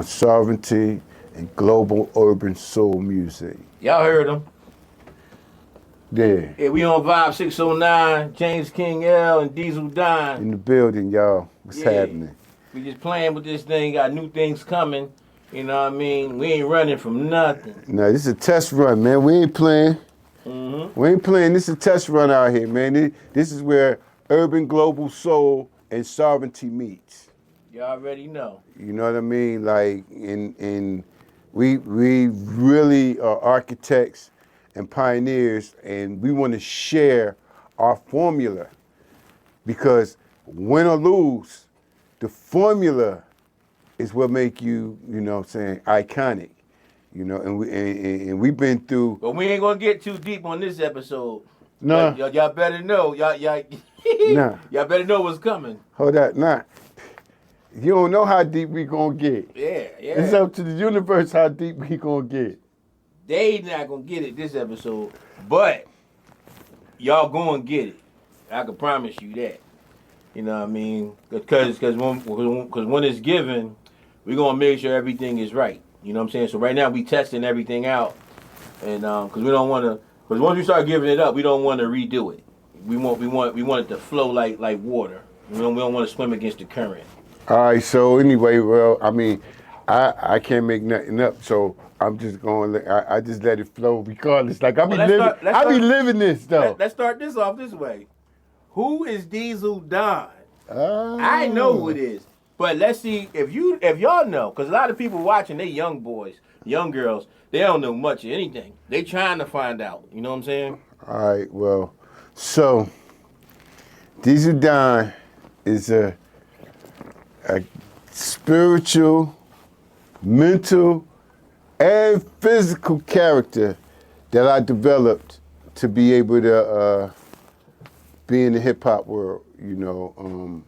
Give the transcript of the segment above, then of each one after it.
Sovereignty and global urban soul music. Y'all heard him. Yeah. Yeah, we on Vibe 609, James King L and Diezzle Dine. In the building, y'all. What's Yeah. happening? We just playing with this thing, got new things coming. You know what I mean? We ain't running from nothing. No, this is a test run, man. We ain't playing. We ain't playing. This is a test run out here, man. This is where urban global soul and sovereignty meets. You already know. You know what I mean? Like, we really are architects and pioneers, and we want to share our formula, because win or lose, the formula is what make you, you know what I'm saying, iconic. You know, and we've been through. But we ain't gonna get too deep on this episode. Nah. Y'all better know. Y'all Nah. y'all better know what's coming. Hold that, nah. You don't know how deep we gonna get. Yeah. It's up to the universe how deep we gonna get. They not gonna get it this episode, but y'all gonna get it. I can promise you that. You know what I mean? Because when it's given, we gonna make sure everything is right. You know what I'm saying? So right now we testing everything out, and because we don't want to. Because once we start giving it up, we don't want to redo it. We want it to flow like water. We don't want to swim against the current. All right. So anyway, well, I mean, I can't make nothing up, so I'm just going. I just let it flow regardless. Like I be living this though. Let's start this off this way. Who is Diezzle Don? Oh. I know who it is. But let's see if y'all know, because a lot of people watching, they young boys, young girls, they don't know much of anything. They trying to find out. You know what I'm saying? All right, well, so Diezzle Don is a spiritual, mental, and physical character that I developed to be able to be in the hip hop world. You know,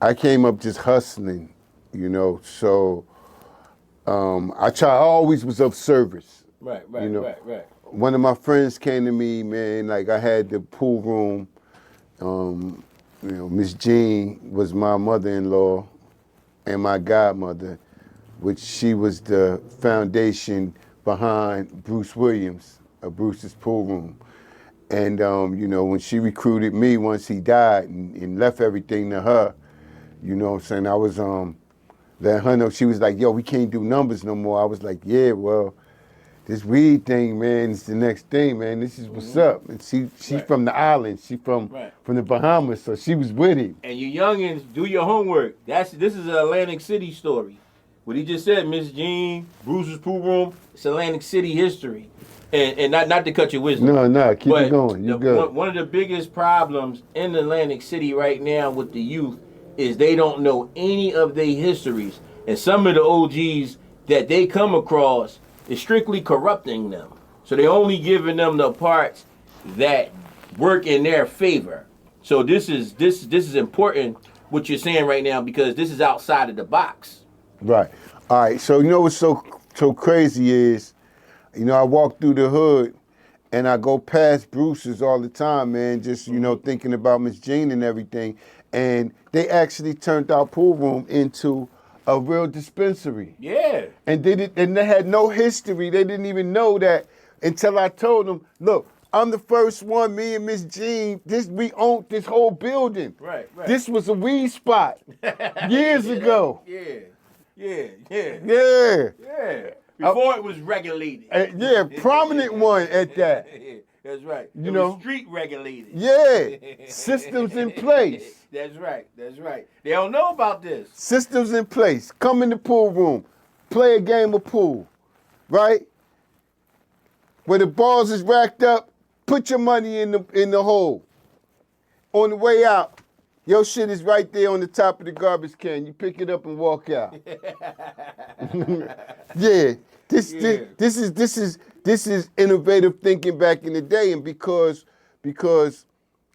I came up just hustling, you know, so I always was of service. Right. You know, one of my friends came to me, man, like I had the pool room. You know, Miss Jean was my mother-in-law and my godmother, which she was the foundation behind Bruce Williams, Bruce's pool room. And, you know, when she recruited me once he died and left everything to her, you know what I'm saying, I was letting her know. She was like, yo, we can't do numbers no more. I was like, yeah, well, this weed thing, man, is the next thing, man. This is what's up. And she's from the island. She from the Bahamas, so she was with it. And you youngins, do your homework. This is an Atlantic City story. What he just said, Miss Jean, Bruce's pool room, it's Atlantic City history. And not to cut your wisdom. No, keep it going. You good. One of the biggest problems in Atlantic City right now with the youth is they don't know any of their histories. And some of the OGs that they come across is strictly corrupting them. So they're only giving them the parts that work in their favor. So this is important what you're saying right now, because this is outside of the box. Right. All right. So you know what's so crazy is, you know, I walk through the hood and I go past Bruce's all the time, man, just, you know, thinking about Miss Jean and everything. And they actually turned our pool room into a real dispensary. Yeah. And they had no history. They didn't even know that until I told them, look, I'm the first one, me and Miss Jean, we owned this whole building. Right. This was a weed spot years ago. Yeah. Before it was regulated. Yeah, prominent one at that. That's right. You it know, was street regulated. Yeah, systems in place. That's right. They don't know about this. Systems in place. Come in the pool room, play a game of pool, right? Where the balls is racked up, put your money in the hole. On the way out, your shit is right there on the top of the garbage can. You pick it up and walk out. Yeah. This is innovative thinking back in the day, and because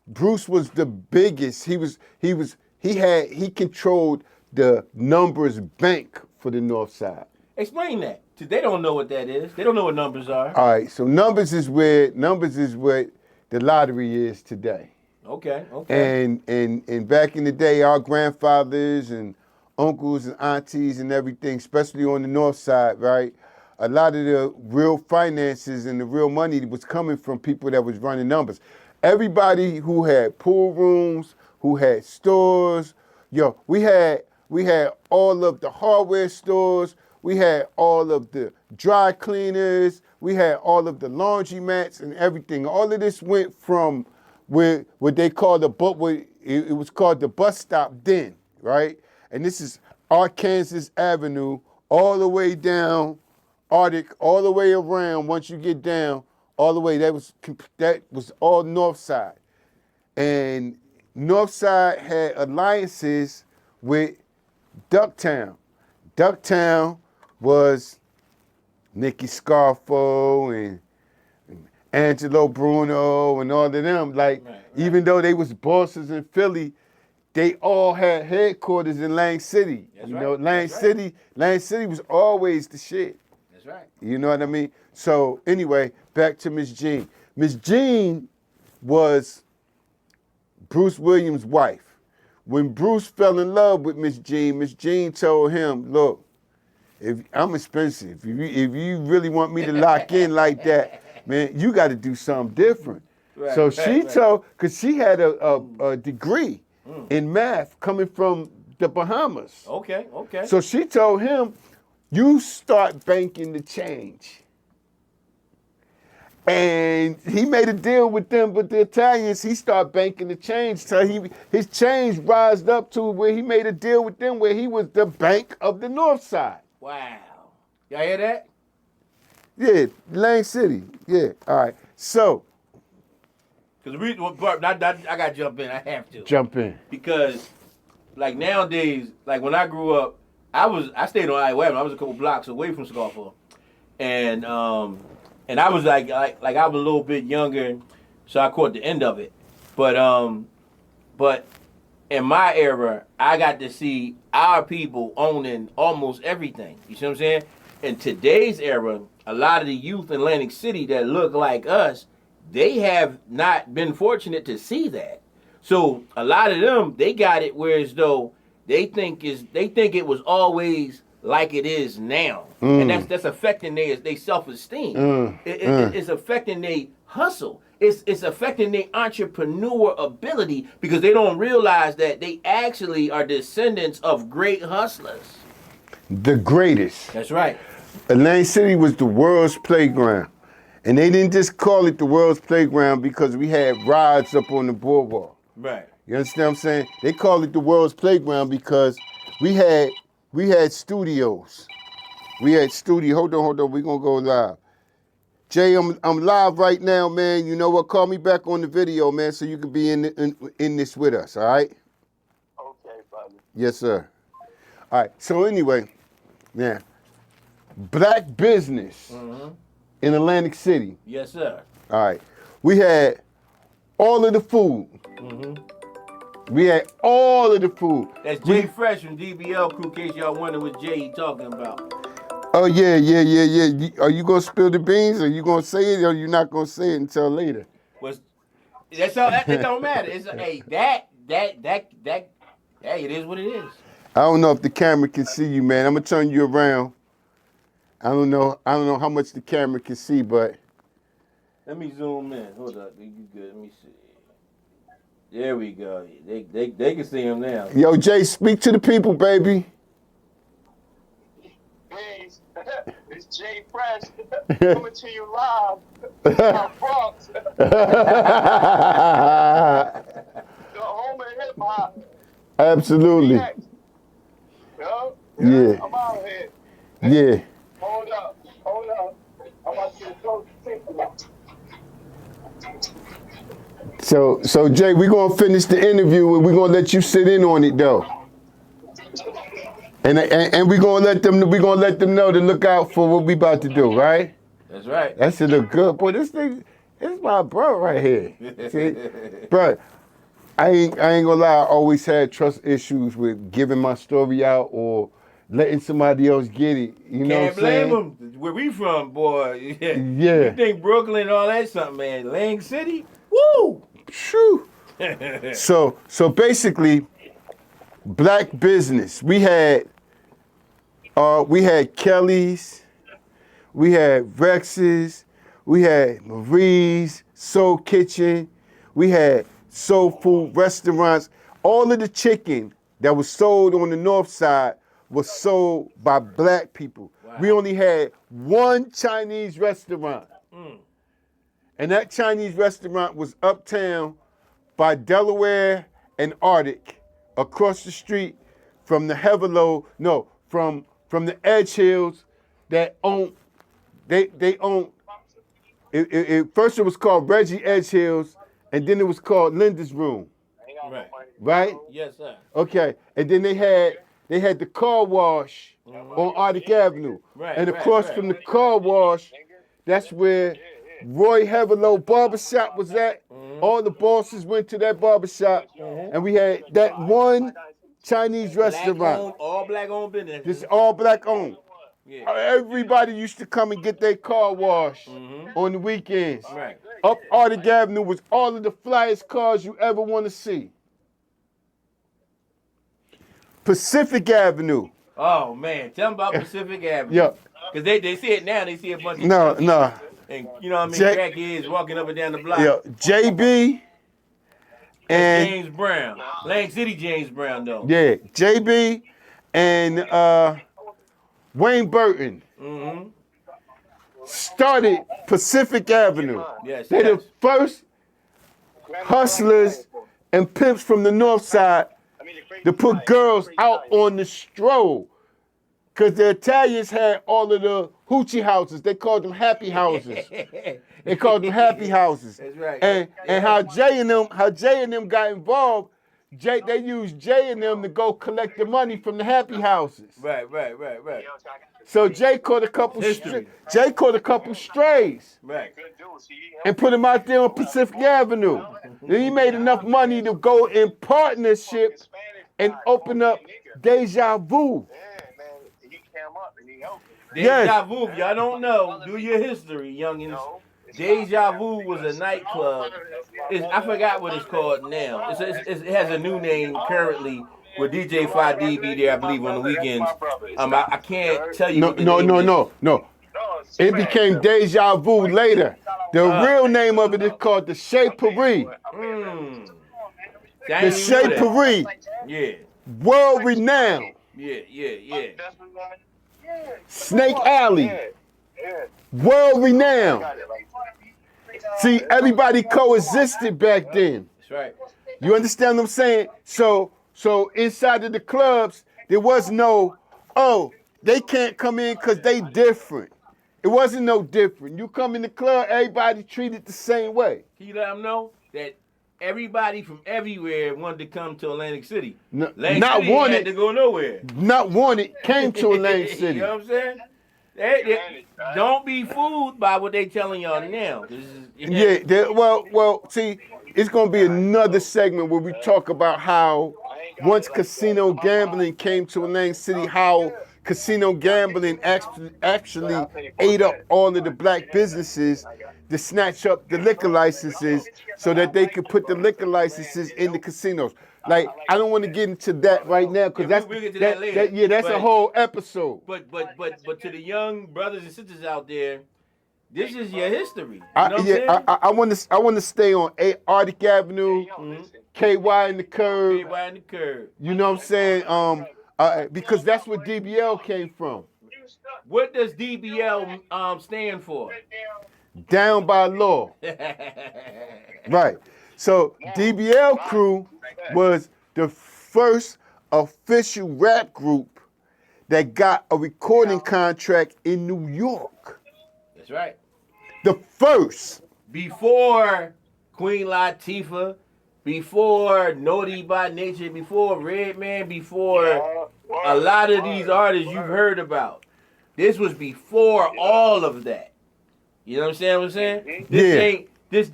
Bruce was the biggest, he controlled the numbers bank for the North Side. Explain that. They don't know what that is. They don't know what numbers are. All right, so numbers is what the lottery is today. Okay. And back in the day, our grandfathers and uncles and aunties and everything, especially on the north side, right? A lot of the real finances and the real money was coming from people that was running numbers. Everybody who had pool rooms, who had stores, we had all of the hardware stores, we had all of the dry cleaners, we had all of the laundromats and everything. All of this went from what they called it was called the bus stop then, right? And this is Arkansas Avenue all the way down Arctic, all the way around. Once you get down, all the way, that was all North Side. And North Side had alliances with Ducktown. Ducktown was Nicky Scarfo and Angelo Bruno and all of them. Like, even though they was bosses in Philly, they all had headquarters in Lang City. Lang City was always the shit. That's right. You know what I mean? So anyway, back to Miss Jean. Miss Jean was Bruce Williams' wife. When Bruce fell in love with Miss Jean told him, look, if I'm expensive, if you really want me to lock in like that, man, you got to do something different. So she told, because she had a degree in math coming from the Bahamas. Okay. So she told him, you start banking the change. And he made a deal with them, with the Italians. He started banking the change. So his change rised up to where he made a deal with them where he was the bank of the North Side. Wow. Y'all hear that? Yeah, Lang City. Yeah, all right. So. Because I got to jump in. I have to. Jump in. Because, like, nowadays, like, when I grew up, I stayed on I-11. I was a couple blocks away from Scarfo. And I was like I was a little bit younger, so I caught the end of it. But in my era, I got to see our people owning almost everything. You see what I'm saying? In today's era, a lot of the youth in Atlantic City that look like us, they have not been fortunate to see that. So a lot of them, they got it whereas though they think it was always like it is now. And that's affecting their self-esteem. It's affecting their hustle. It's affecting their entrepreneur ability because they don't realize that they actually are descendants of great hustlers. The greatest. That's right. Atlantic City was the world's playground. And they didn't just call it the world's playground because we had rides up on the boardwalk. Right. You understand what I'm saying? They call it the world's playground because we had studios. Hold on. We're going to go live. Jay, I'm live right now, man. You know what? Call me back on the video, man, so you can be in this with us, all right? Okay, brother. Yes, sir. All right. So anyway, now, black business in Atlantic City. Yes, sir. All right. We had all of the food. We had all of the food. That's Jay Fresh from DBL Crew, in case y'all wonder what Jay talking about. Oh, yeah. Are you going to spill the beans, or you going to say it, or you not going to say it until later? That's all. It don't matter. It's hey, hey, it is what it is. I don't know if the camera can see you, man. I'm going to turn you around. I don't know how much the camera can see, but. Let me zoom in. Hold up. You good. Let me see. There we go. They can see him now. Yo, Jay, speak to the people, baby. Hey, it's Jay Fresh coming to you live from Bronx. The home of hip hop. Absolutely. Yo, Yeah. I'm out here. Yeah. Hold up. I'm about to go to So Jay, we're gonna finish the interview and we're gonna let you sit in on it though. And we're gonna let them know to look out for what we about to do, right? That's right. That should look good. Boy, this is my bro right here. See? Bro, I ain't gonna lie, I always had trust issues with giving my story out or letting somebody else get it. You know what I'm saying? Can't blame them. Where we from, boy. Yeah. You think Brooklyn and all that something, man. Lang City? Woo! Shoo. So basically, black business. We had Kelly's, we had Rex's, we had Marie's, Soul Kitchen, we had soul food restaurants. All of the chicken that was sold on the north side was sold by black people. Wow. We only had one Chinese restaurant. And that Chinese restaurant was uptown by Delaware and Arctic, across the street from the from the Edge Hills that owned, they owned, first it was called Reggie Edge Hills, and then it was called Linda's Room, Right. right? Yes, sir. Okay, and then they had the car wash on Arctic Avenue. Right, And right, across right. from the car wash, that's where Roy Heverlow barbershop was at. All the bosses went to that barbershop, and we had that one Chinese restaurant. Black-owned, all black-owned business. This is all black owned. Yeah. Everybody used to come and get their car washed on the weekends. Right. Up Arctic Avenue was all of the flyest cars you ever want to see. Pacific Avenue. Oh man, tell them about Pacific Avenue. Yeah. Cause they see it now. They see a bunch of No. and you know what I mean, Jack- crackheads walking up and down the block. Yeah. JB and James Brown, Lang City James Brown though. yeah, JB and Wayne Burton Mm-hmm. started Pacific Avenue. Yes. They're yes. the first hustlers and pimps from the north side to put girls out on the stroll. Because the Italians had all of the hoochie houses. They called them happy houses. They called them happy houses. That's right. And how Jay and them got involved, they used Jay and them to go collect the money from the happy houses. Right. So Jay caught a couple strays Right. and put them out there on Pacific Avenue. Then he made enough money to go in partnership and open up Deja Vu. Deja Vu, if y'all don't know, do your history, youngins. Deja Vu was a nightclub. I forgot what it's called now. It has a new name currently with DJ 5D be there, I believe, on the weekends. I can't tell you. what the name is. No. It became Deja Vu later. The real name of it is called the Chez Paris. The Chez Paris, Yeah. world renowned. Yeah. Snake Alley, world renowned. See, everybody coexisted back then. That's right. You understand what I'm saying? So inside of the clubs, there was no, they can't come in because they different. It wasn't no different. You come in the club, everybody treated the same way. Can you let them know that everybody from everywhere wanted to come to Atlantic City? No, Atlantic not City wanted. had to go nowhere. Not wanted, came to Atlantic You City. know what I'm saying? Don't be fooled by what they telling y'all now. See, it's going to be another segment where we talk about how once casino gambling came to Atlantic City, how casino gambling actually ate up all of the black businesses to snatch up the liquor licenses so that they could put the liquor licenses in the casinos. Like, I don't want to get into that right now because we'll get to that later. that's a whole episode. But to the young brothers and sisters out there, this is your history. You know what I'm saying? I want to stay on Arctic Avenue, KY in the curb. KY in the curb. You know what I'm saying? Because that's where DBL came from. What does DBL stand for? Down by law. Right. So DBL crew was the first official rap group that got a recording contract in New York. That's right. The first. Before Queen Latifah, before Naughty by Nature, before Redman, before a lot of these artists you've heard about. This was before all of that. You know what I'm saying? This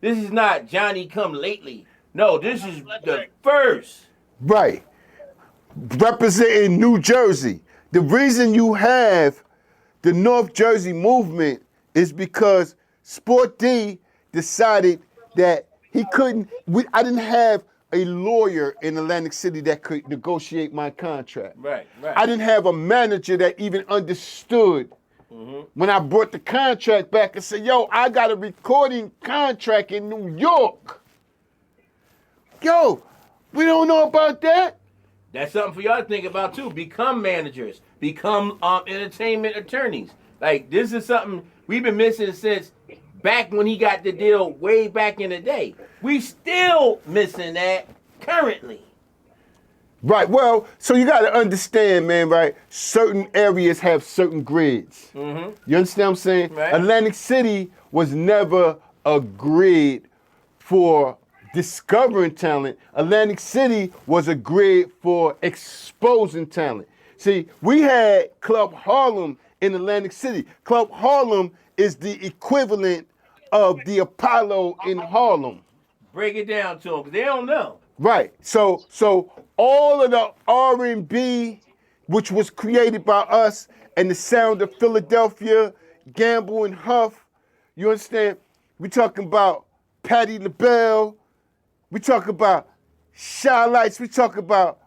is not Johnny come lately. No, this is the first. Right. Representing New Jersey. The reason you have the North Jersey movement is because Sport D decided that he couldn't, I didn't have a lawyer in Atlantic City that could negotiate my contract. Right. I didn't have a manager that even understood when I brought the contract back and said, yo, I got a recording contract in New York. Yo, we don't know about that. That's something for y'all to think about too. Become managers. Become entertainment attorneys. Like, this is something we've been missing since back when he got the deal way back in the day. We still missing that currently. Right, well, so you got to understand, man, right? Certain areas have certain grids. Mm-hmm. You understand what I'm saying? Right. Atlantic City was never a grid for discovering talent. Atlantic City was a grid for exposing talent. See, we had Club Harlem in Atlantic City. Club Harlem is the equivalent of the Apollo in Harlem. Break it down to them, because they don't know. Right. So all of the R&B, which was created by us, and the sound of Philadelphia, Gamble and Huff, you understand? We talking about Patti LaBelle. We talk about Shy Lights. We talk about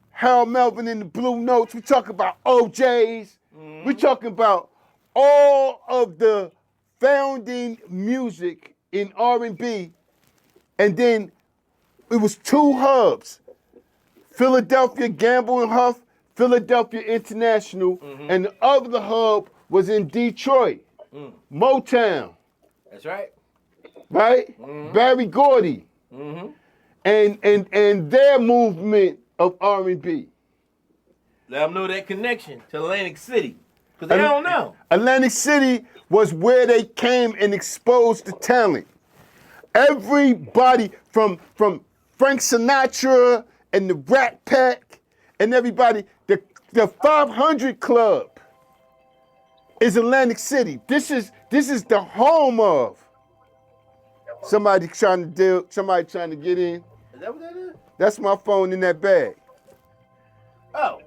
Harold Melvin and the Blue Notes. We talk about OJs. We talking about all of the founding music in R&B, and then it was two hubs: Philadelphia, Gamble and Huff, Philadelphia International, and the other hub was in Detroit, Motown. That's right. Right? Barry Gordy. And their movement of R&B. Let them know that connection to Atlantic City, because they don't know. Atlantic City was where they came and exposed the talent. Everybody from Frank Sinatra and the Rat Pack and everybody, the 500 Club is Atlantic City. This is the home of. Somebody trying to get in. Is that what that is? That's my phone in that bag. Oh,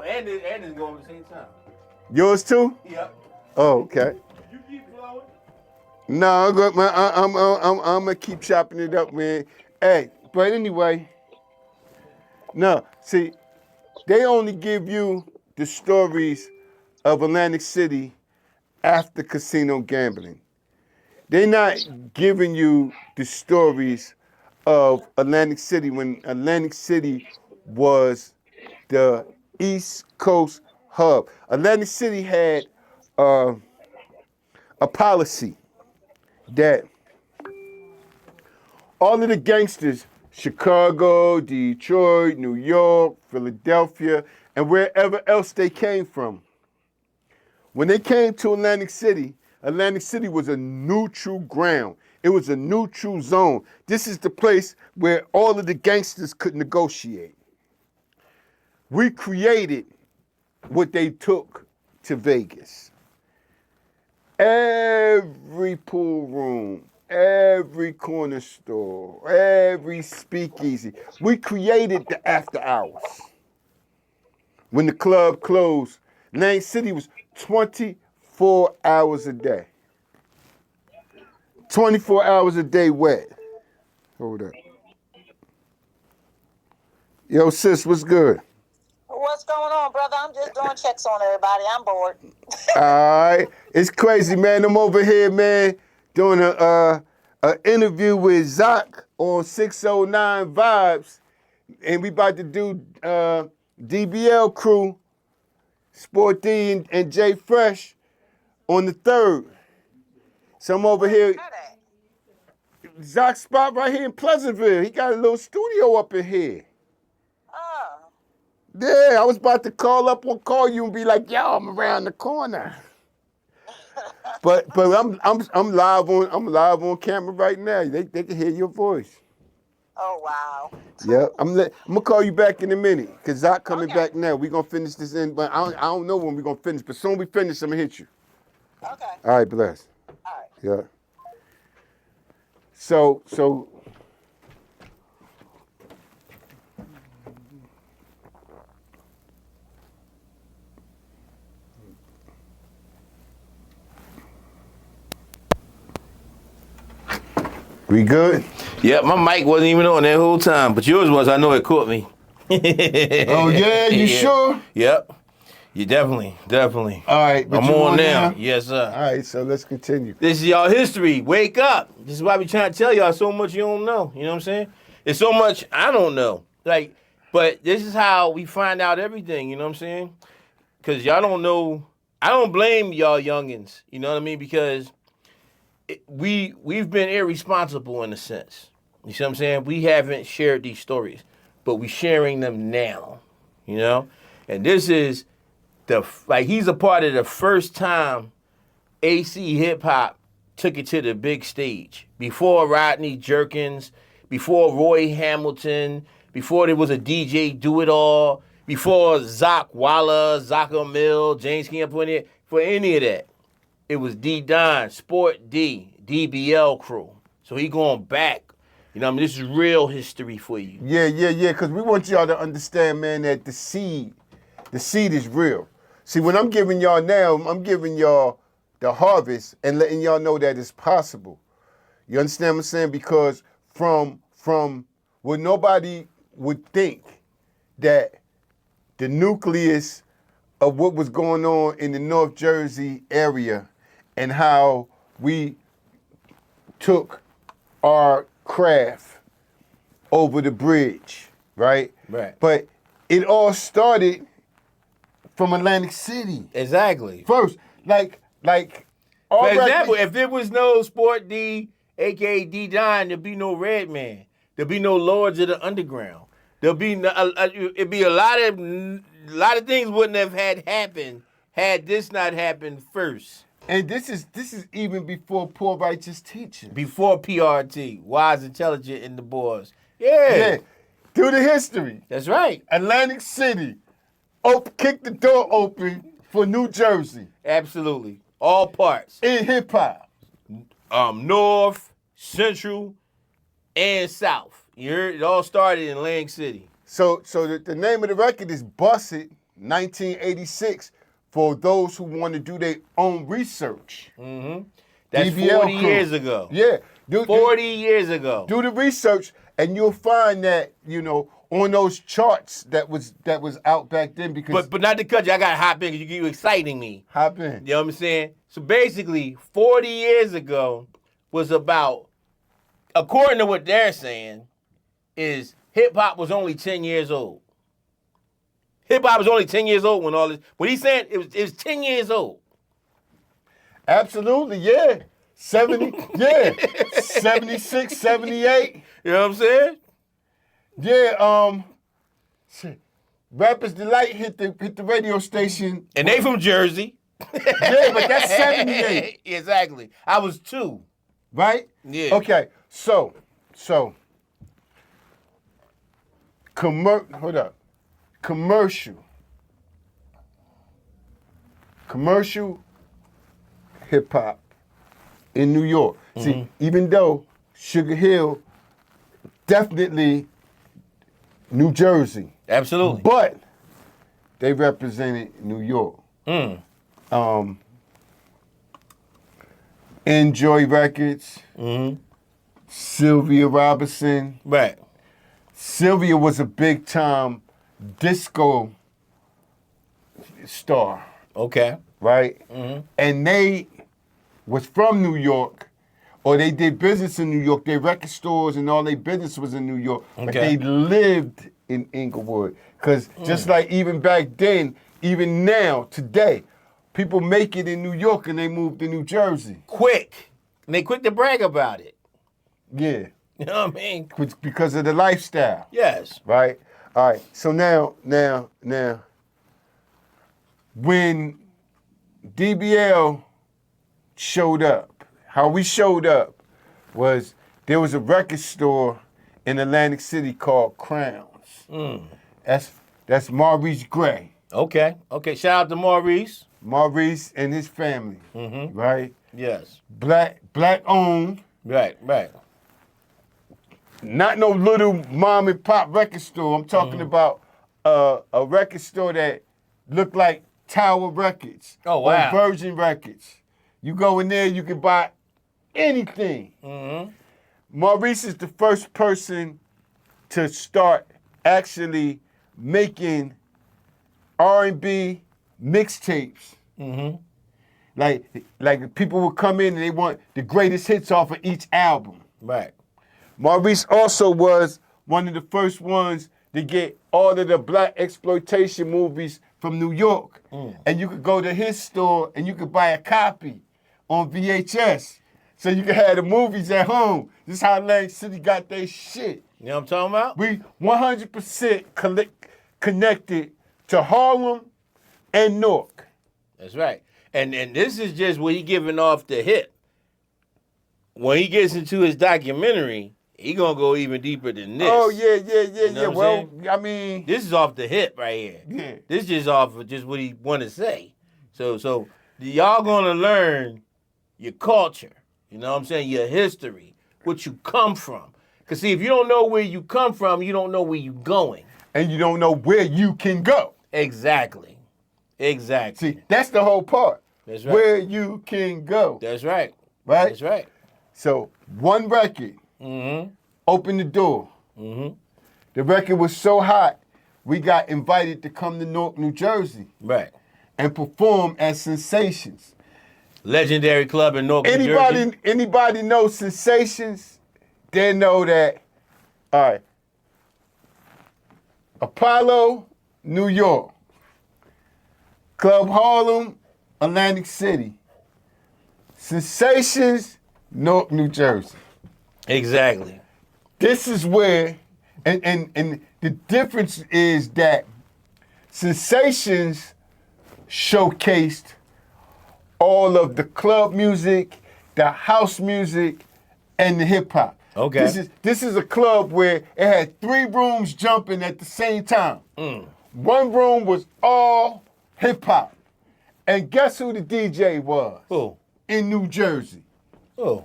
and it's going at the same time. Yours too? Yep. Oh, okay. You keep flowing. No, I'm gonna keep chopping it up, man. Hey, but anyway, no, see, they only give you the stories of Atlantic City after casino gambling. They're not giving you the stories of Atlantic City when Atlantic City was the East Coast hub. Atlantic City had a policy that all of the gangsters, Chicago, Detroit, New York, Philadelphia, and wherever else they came from, when they came to Atlantic City was a neutral ground. It was a neutral zone. This is the place where all of the gangsters could negotiate. We created what they took to Vegas. Every pool room, every corner store, every speakeasy. We created the after hours. When the club closed, Atlantic City was 24 hours a day. 24 hours a day wet. Hold up. Yo, sis, what's good? What's going on, brother? I'm just doing checks on everybody. I'm bored. All right. It's crazy, man. I'm over here, man, doing a interview with Zach on 609 Vibes. And we about to do DBL Crew, Sport D and J Fresh on the 3rd. So I'm over here. Zach's spot right here in Pleasantville. He got a little studio up in here. Yeah, I was about to call you and be like, yo, I'm around the corner. but I'm live on camera right now. They can hear your voice. Oh wow. Yeah, I'm gonna call you back in a minute because Zach coming back now. We gonna finish this in, but I don't know when we gonna finish. But soon we finish, I'm gonna hit you. Okay. All right, bless. All right. Yeah. So we good? Yeah, my mic wasn't even on that whole time, but yours was. I know it caught me. Oh yeah, you sure? Yep. You definitely. All right, but I'm you on on now. now? Yes, sir. All right, so let's continue. This is y'all history. Wake up. This is why we trying to tell y'all so much you don't know. You know what I'm saying? It's so much I don't know. Like, but this is how we find out everything. You know what I'm saying? Because y'all don't know. I don't blame y'all youngins. You know what I mean? Because we've been irresponsible in a sense. You see what I'm saying? We haven't shared these stories, but we're sharing them now. You know? And this is he's a part of the first time AC hip hop took it to the big stage. Before Rodney Jerkins, before Roy Hamilton, before there was a DJ Do It All, before Zach Walla, Zaka Mill, James King up in it, for any of that. It was D Don, Sport D, DBL crew. So he going back. You know what I mean? This is real history for you. Yeah, because we want y'all to understand, man, that the seed is real. See, what I'm giving y'all now, I'm giving y'all the harvest and letting y'all know that it's possible. You understand what I'm saying? Because from what nobody would think, that the nucleus of what was going on in the North Jersey area and how we took our craft over the bridge, right? Right. But it all started from Atlantic City. Exactly. First, like For example, if there was no Sport D, aka D Don, there'd be no Red Man. There'd be no Lords of the Underground. There'd be it'd be a lot of things wouldn't have had happened had this not happened first. And this is even before Poor Righteous Teachers. Before PRT, Wise, Intelligent, and the Boys. Yeah. Yeah. Through the history. That's right. Atlantic City kicked the door open for New Jersey. Absolutely. All parts. In hip hop. North, Central, and South. You heard? It all started in Atlantic City. So the name of the record is Bust It, 1986, for those who want to do their own research. Mm-hmm. That's DBL 40 crew. years ago. Yeah. 40 years ago. Do the research, and you'll find that, on those charts that was out back then, because But not to cut you, I got to hop in because you exciting me. hop in. You know what I'm saying? So basically, 40 years ago was about, according to what they're saying, is hip-hop was only 10 years old. Hip-hop was only 10 years old when all this, what he's saying, it was 10 years old. Absolutely, yeah. 76, 78. You know what I'm saying? Yeah, shit. Rappers Delight hit the radio station. And they from Jersey. Yeah, but that's 78. Exactly. I was 2. Right? Yeah. Okay, so hold up. Commercial hip hop in New York. Mm-hmm. See, even though Sugar Hill definitely New Jersey, Absolutely. but they represented New York. Enjoy Records, Sylvia Robinson. Right. Sylvia was a big time disco star, Okay. right? And they was from New York, or they did business in New York. Their record stores and all their business was in New York, but Okay. they lived in Inglewood. Because just like even back then, even now, today, people make it in New York and they move to New Jersey. Quick. And they quick to brag about it. Yeah, You know what I mean? because of the lifestyle. Yes. Right? All right. So now, when DBL showed up, how we showed up was there was a record store in Atlantic City called Crowns. That's Maurice Gray. Okay. Shout out to Maurice. Maurice and his family. Right? Yes. Black owned. Right. Not no little mom and pop record store. I'm talking about a record store that looked like Tower Records. Oh, wow. Or Virgin Records. You go in there, you can buy anything. Maurice is the first person to start actually making R&B mixtapes. Mm-hmm. Like people would come in and they want the greatest hits off of each album. Right. Maurice also was one of the first ones to get all of the black exploitation movies from New York. And you could go to his store and you could buy a copy on VHS. So you could have the movies at home. This is how Atlantic City got their shit. You know what I'm talking about? We 100% connected to Harlem and Newark. That's right. And this is just what he giving off the hip. When he gets into his documentary, he gonna go even deeper than this. Oh, yeah. You know what I'm Well, I mean... This is off the hip right here. Yeah. This is off of just what he want to say. So y'all gonna learn your culture. You know what I'm saying? Your history, what you come from. Because see, if you don't know where you come from, you don't know where you going. And you don't know where you can go. Exactly. See, that's the whole part. That's right. Where you can go. That's right. Right? That's right. So, one record opened the door. The record was so hot, we got invited to come to Newark, New Jersey Right. and perform at Sensations. Legendary club in Newark, New Jersey. Anybody know Sensations? They know that, all right, Apollo, New York. Club Harlem, Atlantic City. Sensations, Newark, New Jersey. Exactly. This is where, and the difference is that Sensations showcased all of the club music, the house music, and the hip hop. Okay. This is a club where it had 3 rooms jumping at the same time. One room was all hip hop. And guess who the DJ was? Who? In New Jersey. Who?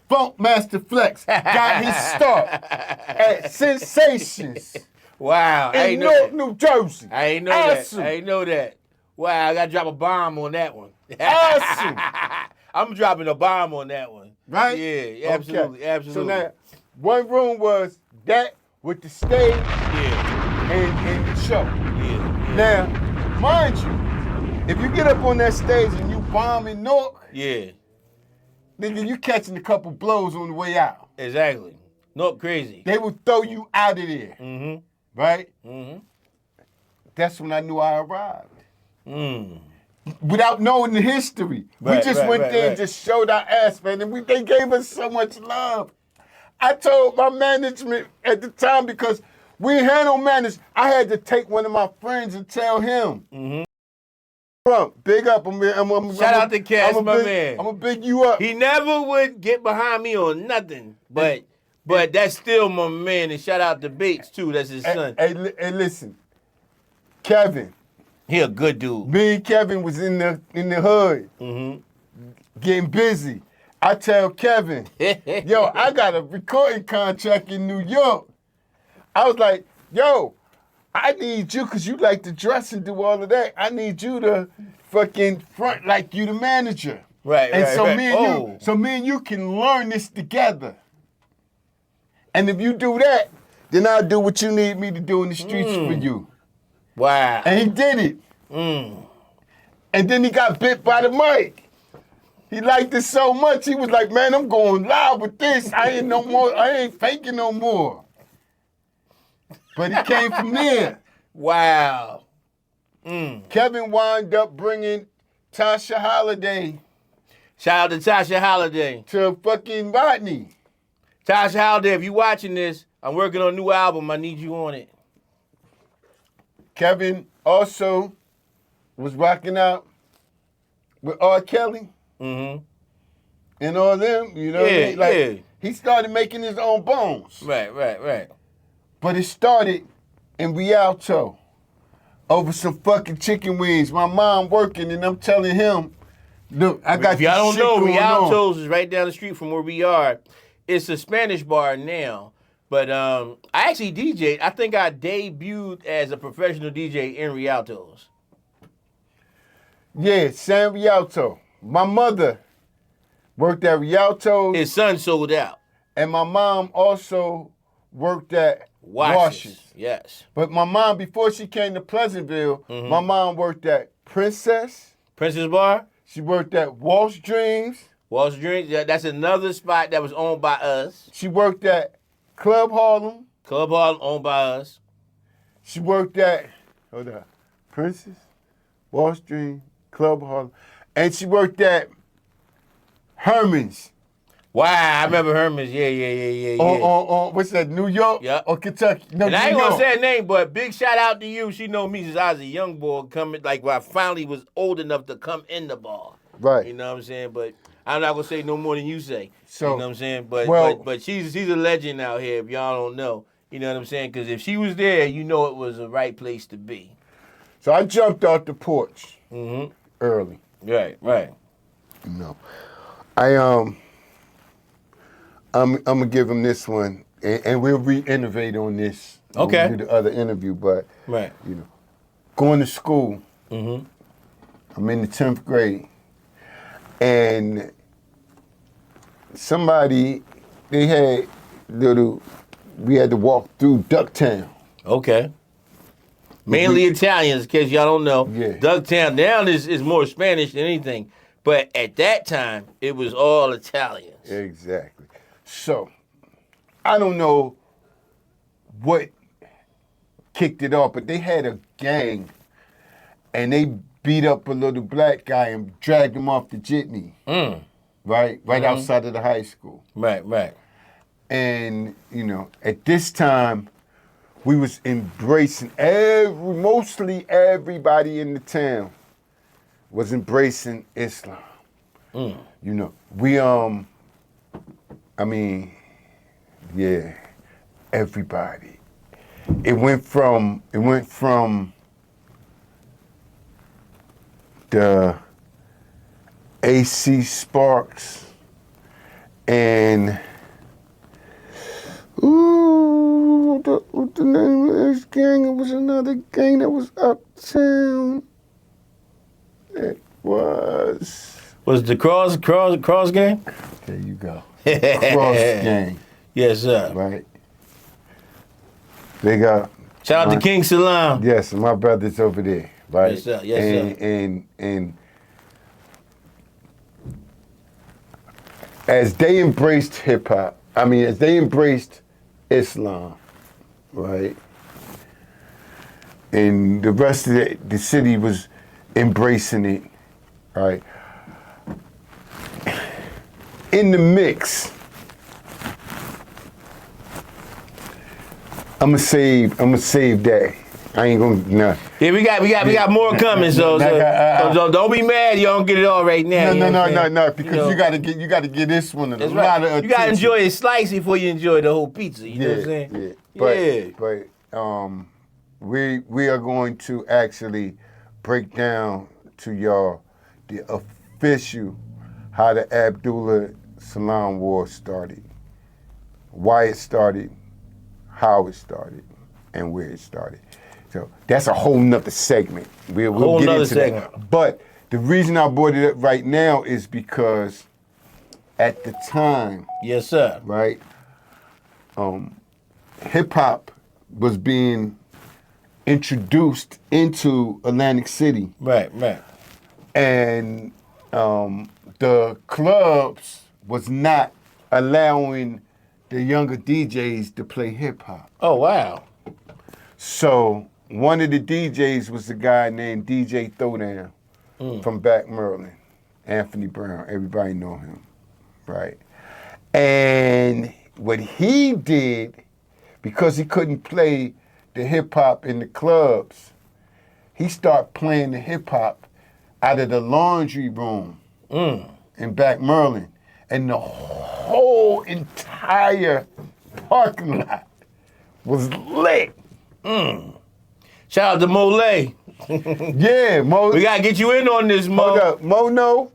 Funk Master Flex got his start at Sensations Wow. I in ain't know Newark, that. New Jersey. I ain't know Awesome. that. I ain't know that. Wow, I gotta drop a bomb on that one. Awesome. I'm dropping a bomb on that one. Right? Yeah, absolutely, Okay. absolutely. So now, one room was that with the stage yeah, and the show. yeah, Now, mind you, if you get up on that stage and you bomb in Newark, yeah, nigga, you catching a couple blows on the way out. exactly. Not crazy. They will throw you out of there. Mm-hmm. Right? Mm-hmm. That's when I knew I arrived. Mm. Without knowing the history. Right, we just right, went right, there and right. just showed our ass, man. And they gave us so much love. I told my management at the time, because we had no management, I had to take one of my friends and tell him. Mm-hmm. Trump, big up. Shout out to Cass, my man. I'm going to big you up. He never would get behind me on nothing, but that's still my man. And shout out to Bates too. That's his son. Hey, listen, Kevin. He a good dude. Me and Kevin was in the hood, getting busy. I tell Kevin, yo, I got a recording contract in New York. I was like, yo, I need you, because you like to dress and do all of that. I need you to fucking front like you the manager. Right, And right, so right. me and you can learn this together. And if you do that, then I'll do what you need me to do in the streets for you. Wow. And he did it. And then he got bit by the mic. He liked it so much, he was like, man, I'm going live with this. I ain't faking no more. But he came from there. Wow. Kevin wound up bringing Tasha Holiday Shout out to Tasha Holiday. to fucking Rodney. Tasha Holiday, if you watching this, I'm working on a new album. I need you on it. Kevin also was rocking out with R. Kelly Mm-hmm. and all them, you know what I mean? Like, yeah. he started making his own bones. Right. But it started in Rialto over some fucking chicken wings. My mom working, and I'm telling him, look, I got If y'all this don't shit know, going on. Rialto's is right down the street from where we are. It's a Spanish bar now. But I actually DJ'd. I think I debuted as a professional DJ in Rialto's. Yeah, San Rialto. My mother worked at Rialto, His son sold out. And my mom also worked at Washington. Yes. But my mom, before she came to Pleasantville, my mom worked at Princess. Princess Bar? She worked at Walsh Dreams. Walsh Dreams, that's another spot that was owned by us. She worked at Club Harlem. Club Hall owned by us. She worked at, Princess, Walsh Dreams, Club Harlem. And she worked at Herman's. Wow, I remember Herman's. Yeah. On what's that, New York? Yep. Or Kentucky? No, And I ain't New gonna York. say her name, but big shout out to you. She know me since I was a young boy coming, like when I finally was old enough to come in the bar. Right. You know what I'm saying? But I'm not gonna say no more than you say. So, you know what I'm saying? But well- but she's a legend out here. If y'all don't know, you know what I'm saying? Because if she was there, you know it was the right place to be. So I jumped off the porch Mm-hmm. early. Right. You know, I'm gonna give him this one, and we'll re-innovate on this. Okay. When we do the other interview, but Right. you know, going to school. Mm-hmm. I'm in the 10th grade, and somebody we had to walk through Ducktown. Okay. Mainly Italians, in case y'all don't know. Yeah. Ducktown now is more Spanish than anything. But at that time, it was all Italians. Exactly. So, I don't know what kicked it off, but they had a gang, and they beat up a little black guy and dragged him off the jitney, right outside of the high school. Right. And, you know, at this time, we was embracing mostly everybody in the town was embracing Islam. You know, we everybody. It went from the AC Sparks and what the name of this gang? It was another gang that was uptown. It was the cross gang? there you go. Cross gang, Yes, sir. right? They got Shout out to King Salam. yes, my brothers over there, right? Yes, sir. Yes, sir. And as they embraced hip hop, as they embraced Islam, right? And the rest of the city was embracing it, right? In the mix, I'ma save that. I ain't gonna Yeah, we got more coming. So don't be mad. You don't get it all right now. No, because you gotta get this one a That's lot right. of attention. You gotta enjoy a slice before you enjoy the whole pizza. You know what I'm saying? We are going to actually break down to y'all the official how the Abdullah Salam War started, why it started, how it started, and where it started. So that's a whole nother segment. We'll get into that. But the reason I brought it up right now is because at the time, Yes, sir. right, hip hop was being introduced into Atlantic City, Right. and the clubs was not allowing the younger DJs to play hip hop. Oh, wow. So one of the DJs was a guy named DJ Throwdown from back Maryland, Anthony Brown. Everybody know him, right? And what he did, because he couldn't play the hip hop in the clubs, he started playing the hip hop out of the laundry room in back Maryland, and the whole entire parking lot was lit. Shout out to Mole. Yeah, Mo. We gotta get you in on this, Mo. Hold up, Mo. No,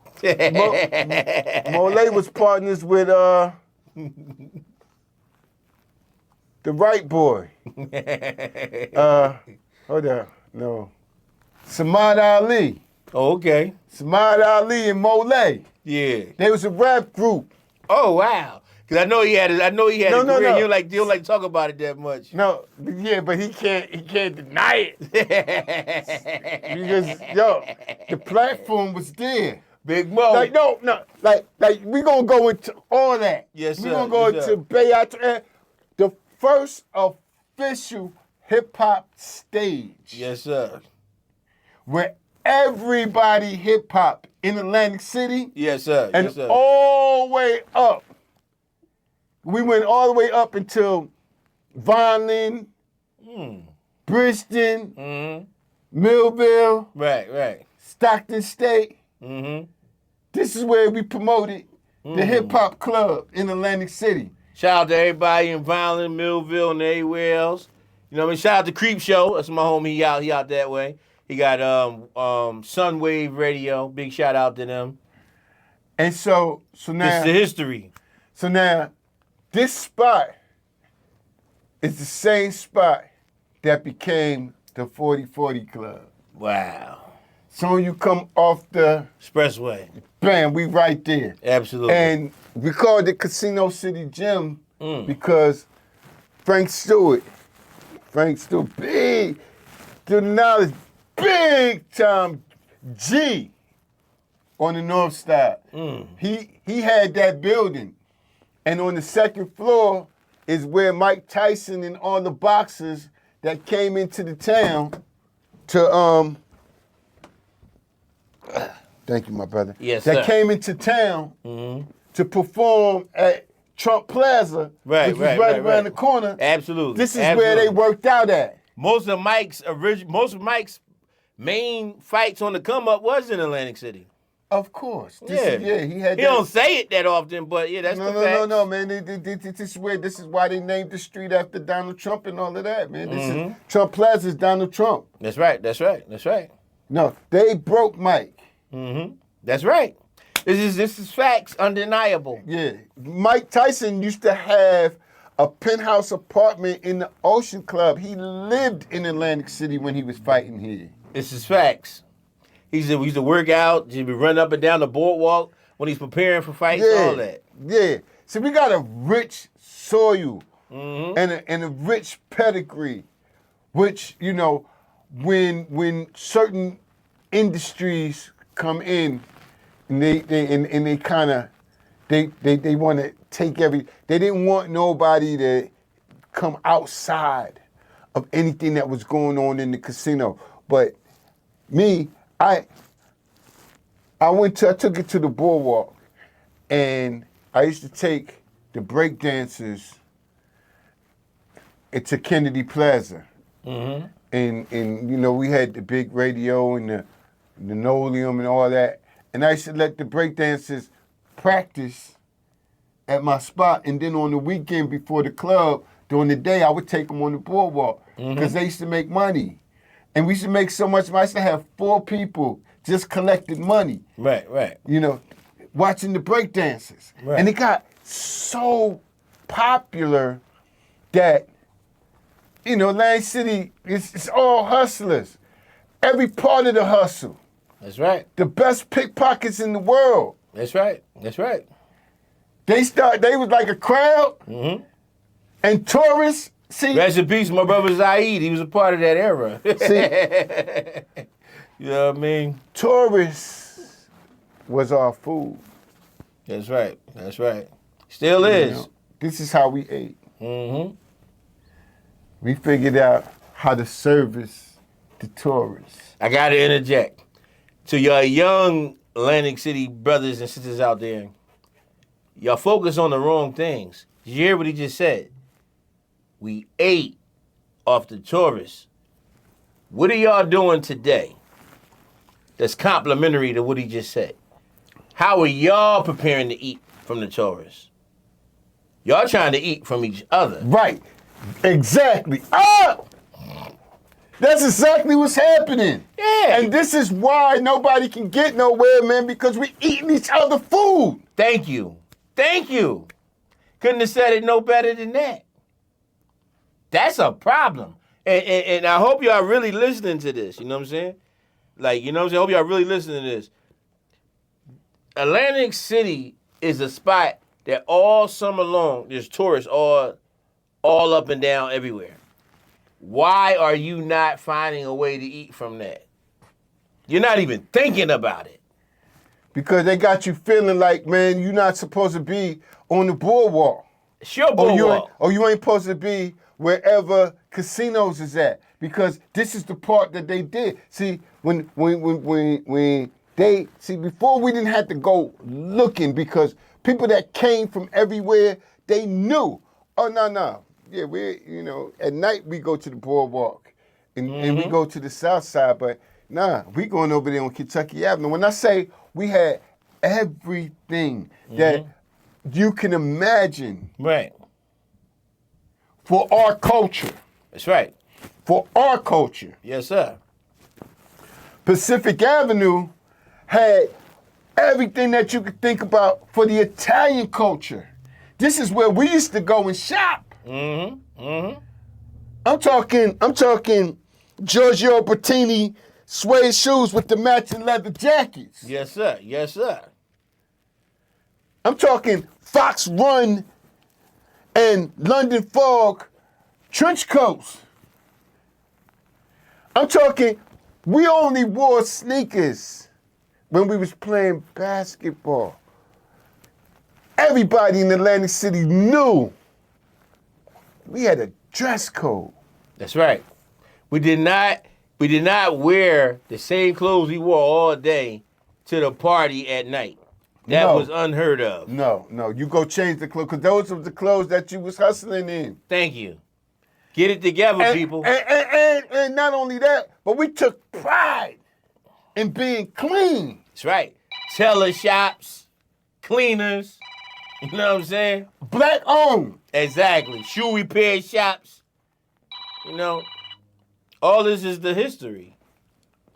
Mole was partners with the right boy. Hold up, no, Samad Ali. Oh, okay. Samad Ali and Mole. Yeah. They was a rap group. Oh, wow. Cause I know he had. I know he had No, a no, career. no. He don't like talk about it that much. No, yeah, but he can't deny it. Because, yo, the platform was there. Big Mo. Like, no, like we gonna go into all that. Yes, We sir. gonna go Yes, sir. into Bayard, the first official hip hop stage Yes, sir. where everybody hip hop in Atlantic City Yes, sir. and Yes, sir. all the way up. We went all the way up until Vineland, Bridgeton, Millville, Right. Stockton State. Mm-hmm. This is where we promoted the hip hop club in Atlantic City. Shout out to everybody in Vineland, Millville, and everywhere else. You know what I mean? Shout out to Creep Show. That's my homie. He out that way. He got Sunwave Radio. Big shout out to them. And so This now, is the history. so now, this spot is the same spot that became the 4040 Club. Wow. So when you come off the, Expressway. bam, we right there. Absolutely. And we called it Casino City Gym because Frank Stewart, big, to the knowledge, big time G on the North Side. He had that building. And on the second floor is where Mike Tyson and all the boxers that came into the town to thank you, my brother. Yes, that sir. came into town to perform at Trump Plaza, which was right around the corner. Absolutely. This is where they worked out at. Most of Mike's main fights on the come up was in Atlantic City. Of course. Yeah. He had He that. don't say it that often, but yeah, that's the facts. No, man. This is why they named the street after Donald Trump and all of that, man. This is Trump Plaza is Donald Trump. That's right. No, they broke Mike. That's right. This is facts, undeniable. Yeah. Mike Tyson used to have a penthouse apartment in the Ocean Club. He lived in Atlantic City when he was fighting here. This is facts. He used to work out. He'd be running up and down the boardwalk when he's preparing for fights. All that. Yeah. So we got a rich soil and a rich pedigree, which, you know, when certain industries come in and they kind of they want to take they didn't want nobody to come outside of anything that was going on in the casino. But me, I took it to the boardwalk, and I used to take the break dancers to Kennedy Plaza. And you know, we had the big radio and the linoleum and all that. And I used to let the break dancers practice at my spot. And then on the weekend before the club, during the day, I would take them on the boardwalk because they used to make money. And we used to make so much money. I used to have 4 people just collecting money. Right. You know, watching the break dancers. Right. And it got so popular that, you know, Atlantic City, it's all hustlers. Every part of the hustle. That's right. The best pickpockets in the world. That's right. They was like a crowd, and tourists, see, Rest in peace, my brother Zaid. He was a part of that era. see, You know what I mean? tourists was our food. That's right. Still is. You know, this is how we ate. We figured out how to service the tourists. I got to interject. To your young Atlantic City brothers and sisters out there, y'all focus on the wrong things. Did you hear what he just said? We ate off the tourists. What are y'all doing today that's complimentary to what he just said? How are y'all preparing to eat from the tourists? Y'all trying to eat from each other. Right. Exactly. That's exactly what's happening. Yeah. And this is why nobody can get nowhere, man, because we eating each other food. Thank you. Couldn't have said it no better than that. That's a problem. And I hope y'all really listening to this. You know what I'm saying? Like, you know what I'm saying? I hope y'all really listening to this. Atlantic City is a spot that all summer long there's tourists all up and down everywhere. Why are you not finding a way to eat from that? You're not even thinking about it. Because they got you feeling like, man, you're not supposed to be on the boardwalk. It's your boardwalk. Or you ain't supposed to be wherever casinos is at. Because this is the part that they did. See, when they before we didn't have to go looking, because people that came from everywhere, they knew. Oh no. Yeah, at night we go to the boardwalk and we go to the south side, but nah, we going over there on Kentucky Avenue. When I say we had everything that you can imagine. Right. For our culture. That's right. For our culture. Yes, sir. Pacific Avenue had everything that you could think about for the Italian culture. This is where we used to go and shop. I'm talking Giorgio Bertini suede shoes with the matching leather jackets. Yes, sir. Yes, sir. I'm talking Fox Run and London Fog trench coats. I'm talking, we only wore sneakers when we was playing basketball. Everybody in Atlantic City knew we had a dress code. That's right. We did not wear the same clothes we wore all day to the party at night. That was unheard of. No. You go change the clothes, because those were the clothes that you was hustling in. Thank you. Get it together, people. And not only that, but we took pride in being clean. That's right. Teller shops, cleaners, you know what I'm saying? Black owned. Exactly. Shoe repair shops. You know, all this is the history.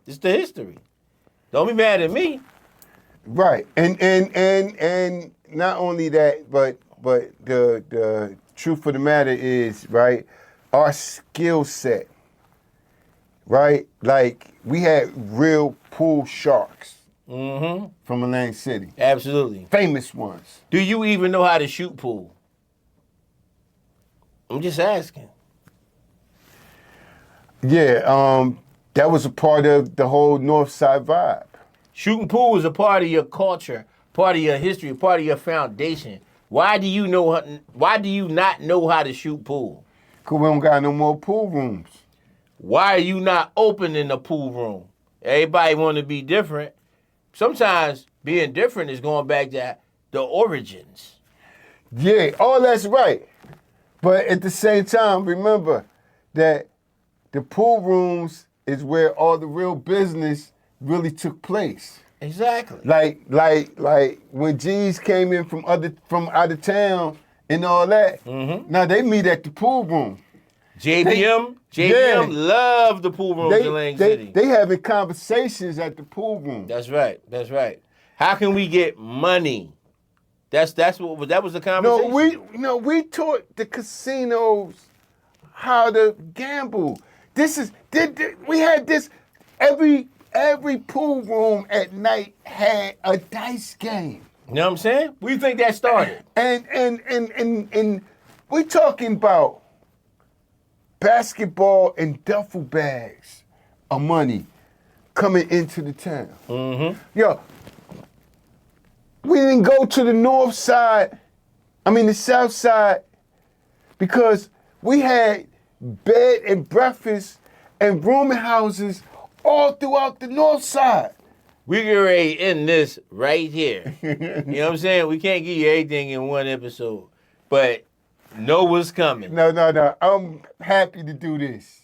It's the history. Don't be mad at me. Right. And not only that, but the truth of the matter is, right, our skill set, right? Like, we had real pool sharks from Atlantic City. Absolutely. Famous ones. Do you even know how to shoot pool? I'm just asking. Yeah, that was a part of the whole North Side vibe. Shooting pool is a part of your culture, part of your history, part of your foundation. Why do you not know how to shoot pool? Because we don't got no more pool rooms. Why are you not opening the pool room? Everybody want to be different. Sometimes being different is going back to the origins. Yeah, all that's right. But at the same time, remember that the pool rooms is where all the real business really took place. Exactly. Like when G's came in from out of town and all that. Now they meet at the pool room. JBM loved the pool rooms in Atlantic City. They having conversations at the pool room. That's right. How can we get money? That was the conversation. We taught the casinos how to gamble. We had this every pool room at night had a dice game. You know what I'm saying? Where do you think that started? And we talking about basketball and duffel bags of money coming into the town. Yo, we didn't go to the south side, because we had bed and breakfast and rooming houses all throughout the north side. We get ready to end this right here. You know what I'm saying? We can't give you everything in one episode, but know what's coming. No. I'm happy to do this.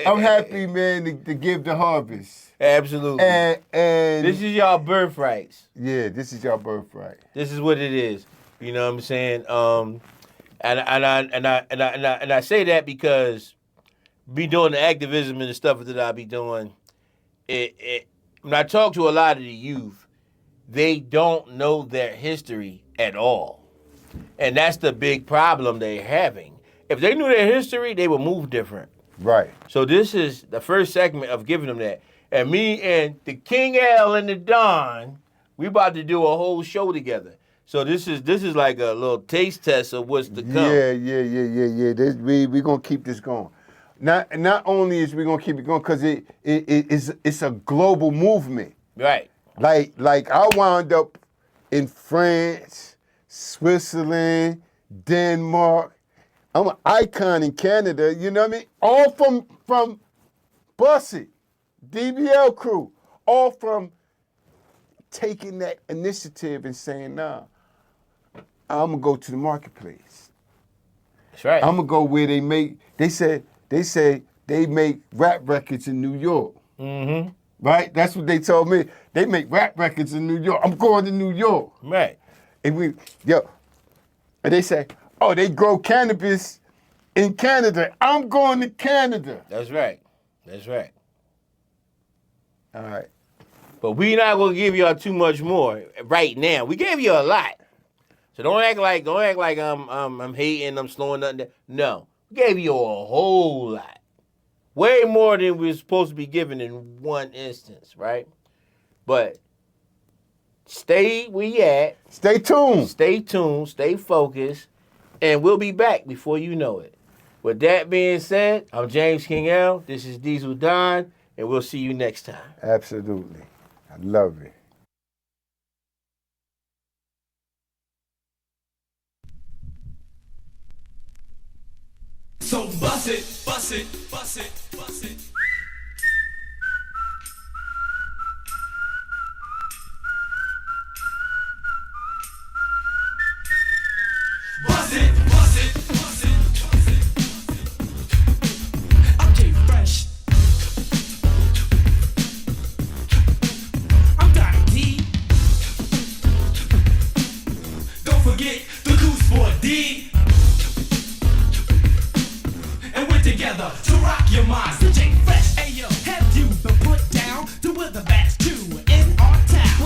I'm happy, man, to give the harvest. Absolutely. And this is y'all birthrights. Yeah, this is y'all birthright. This is what it is. You know what I'm saying? And I say that because be doing the activism and the stuff that I be doing. When I talk to a lot of the youth, they don't know their history at all. And that's the big problem they're having. If they knew their history, they would move different. Right. So this is the first segment of giving them that. And me and the King L and the Don, we about to do a whole show together. So this is like a little taste test of what's to come. Yeah. We gonna keep this going. Not only is we gonna keep it going because it's a global movement. Right. Like I wound up in France, Switzerland, Denmark. I'm an icon in Canada. You know what I mean? All from Bussy, DBL crew, all from taking that initiative and saying, nah, I'm gonna go to the marketplace. That's right. I'm gonna go where they say they make rap records in New York. Mm-hmm. Right? That's what they told me. They make rap records in New York. I'm going to New York. Right. And and they say, oh, they grow cannabis in Canada. I'm going to Canada. That's right. All right. But we not gonna give y'all too much more right now. We gave you a lot. So don't act like I'm hating, I'm slowing nothing down. No. We gave you a whole lot. Way more than we're supposed to be giving in one instance, right? But stay where you at. Stay tuned. Stay tuned. Stay focused. And we'll be back before you know it. With that being said, I'm James King L. This is Diezzle Don. And we'll see you next time. Absolutely. I love it. So bust it, bust it, bust it, bust it. Bust it, bust it, bust it, bust it. I'm J Fresh. I'm Donnie D. Don't forget the Goose Boy D. Together to rock your minds. DJ Fresh, ayo, have you been put down to where the bats